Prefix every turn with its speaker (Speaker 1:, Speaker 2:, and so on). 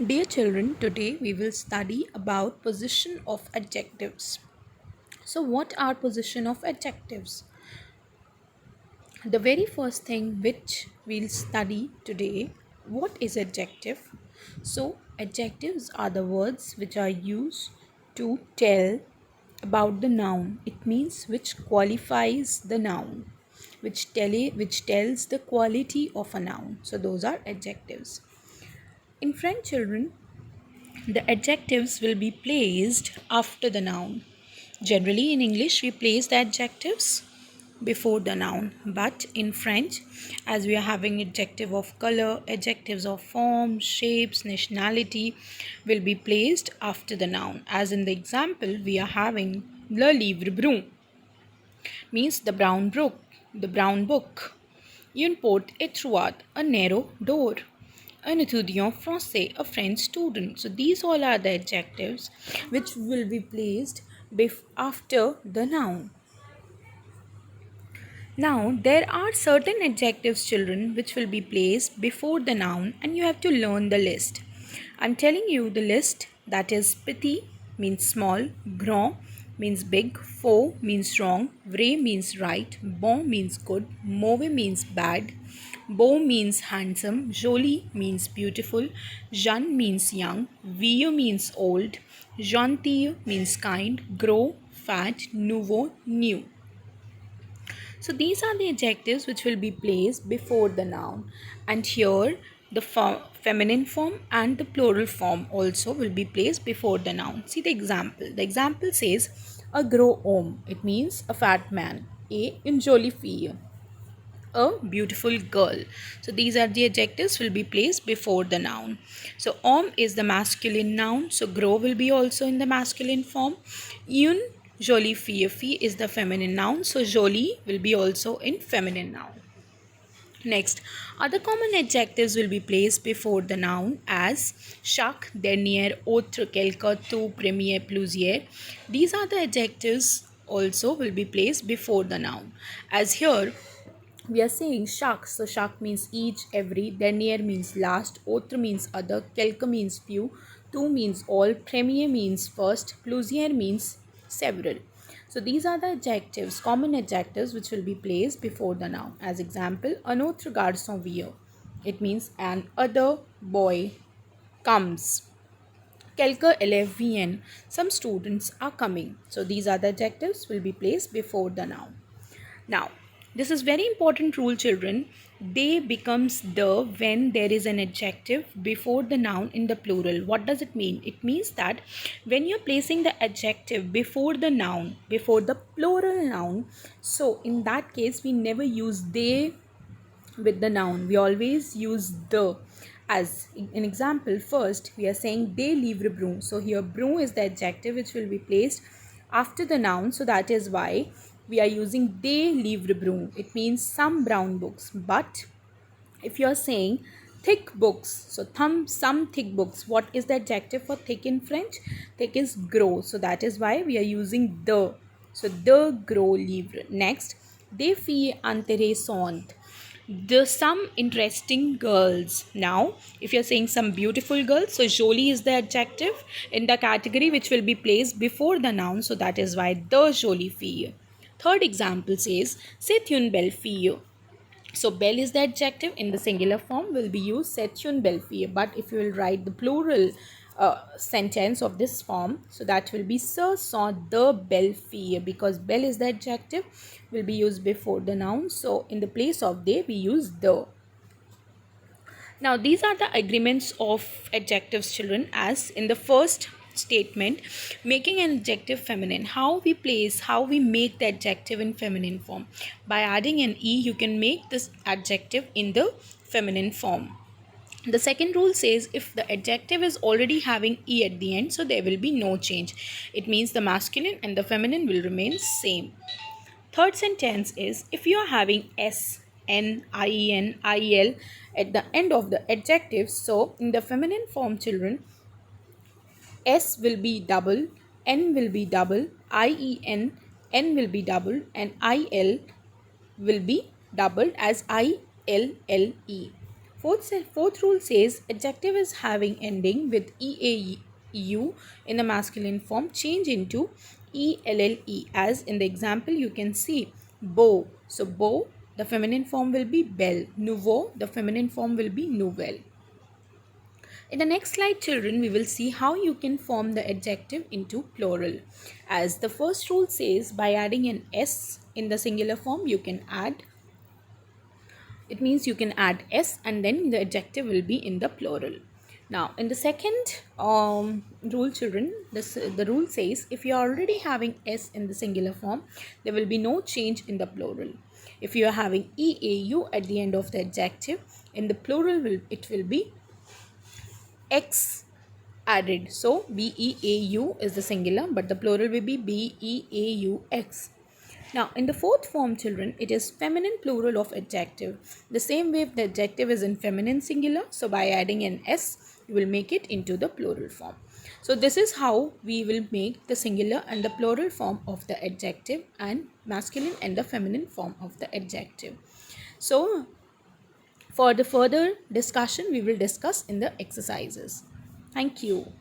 Speaker 1: Dear children, today we will study about position of adjectives. So what are position of adjectives? The very first thing which we'll study today, what is adjective? So adjectives are the words which are used to tell about the noun. It means which qualifies the noun, which tells the quality of a noun. So those are adjectives. In French, children, the adjectives will be placed after the noun. Generally, in English, we place the adjectives before the noun, but in French, as we are having adjective of color, adjectives of form, shapes, nationality will be placed after the noun. As in the example, we are having le livre brun, means the brown brook, the brown book. Une porte étroite, a narrow door. Un étudiant français, a French student. So these all are the adjectives which will be placed after the noun. Now, there are certain adjectives, children, which will be placed before the noun, and you have to learn the list. I'm telling you the list, that is petit means small, grand means big, faux means wrong, vrai means right, bon means good, mauvais means bad, beau means handsome, joli means beautiful, jeune means young, vieux means old, gentil means kind, gros, fat, nouveau, new. So these are the adjectives which will be placed before the noun, and here the feminine form and the plural form also will be placed before the noun. See the example. The example says a gros homme. It means a fat man. Une jolie fille, a beautiful girl. So these are the adjectives will be placed before the noun. So homme is the masculine noun, so gros will be also in the masculine form. Une jolie fille, fille is the feminine noun, so jolie will be also in feminine noun. Next, other common adjectives will be placed before the noun as chaque, dernier, autre, quelque, tout, premier, plusieurs. These are the adjectives also will be placed before the noun. As here we are saying chaque, so chaque means each, every, dernier means last, autre means other, quelque means few, tout means all, premier means first, plusieurs means several. So these are the adjectives, common adjectives which will be placed before the noun. As example, un autre garçon vient. It means an other boy comes. Quelques élèves viennent. Some students are coming. So these are the adjectives will be placed before the noun. Now, this is very important rule, children. They becomes the when there is an adjective before the noun in the plural. What does it mean? It means that when you're placing the adjective before the noun, before the plural noun, so in that case we never use they with the noun. We always use the. As an example, first we are saying they livre brun. So here brun is the adjective which will be placed after the noun. So that is why we are using they livre brun. It means some brown books. But if you are saying thick books, so some thick books, what is the adjective for thick in French? Thick is gros. So that is why we are using the. So the gros livre. Next, des filles intéressantes, the some interesting girls. Now if you're saying some beautiful girls, so jolie is the adjective in the category which will be placed before the noun, so that is why the jolie fille. Third example says c'est une belle fille. So belle is the adjective in the singular form will be used c'est une belle fille, but if you will write the plural sentence of this form, so that will be ce sont de belles filles, because belle is the adjective will be used before the noun, so in the place of they we use the. Now these are the agreements of adjectives, children. As in the first statement, making an adjective feminine, how we make the adjective in feminine form. By adding an e, you can make this adjective in the feminine form. The second rule says if the adjective is already having e at the end, so there will be no change. It means the masculine and the feminine will remain same. Third sentence is if you are having s, n, ien, il at the end of the adjective, so in the feminine form, children, s will be double, n will be double, ien, n will be double, and il will be doubled as ille. Fourth rule says adjective is having ending with eau in the masculine form change into elle, as in the example you can see beau. So beau, the feminine form will be belle. Nouveau, the feminine form will be nouvelle. In the next slide, children, we will see how you can form the adjective into plural. As the first rule says, by adding an s in the singular form, you can add, it means you can add s and then the adjective will be in the plural. Now, in the second rule, children, the rule says if you are already having s in the singular form, there will be no change in the plural. If you are having eau at the end of the adjective, in the plural it will be x added. So beau is the singular, but the plural will be beaux. Now, in the fourth form, children, it is feminine plural of adjective. The same way if the adjective is in feminine singular, so by adding an s, you will make it into the plural form. So this is how we will make the singular and the plural form of the adjective and masculine and the feminine form of the adjective. So for the further discussion, we will discuss in the exercises. Thank you.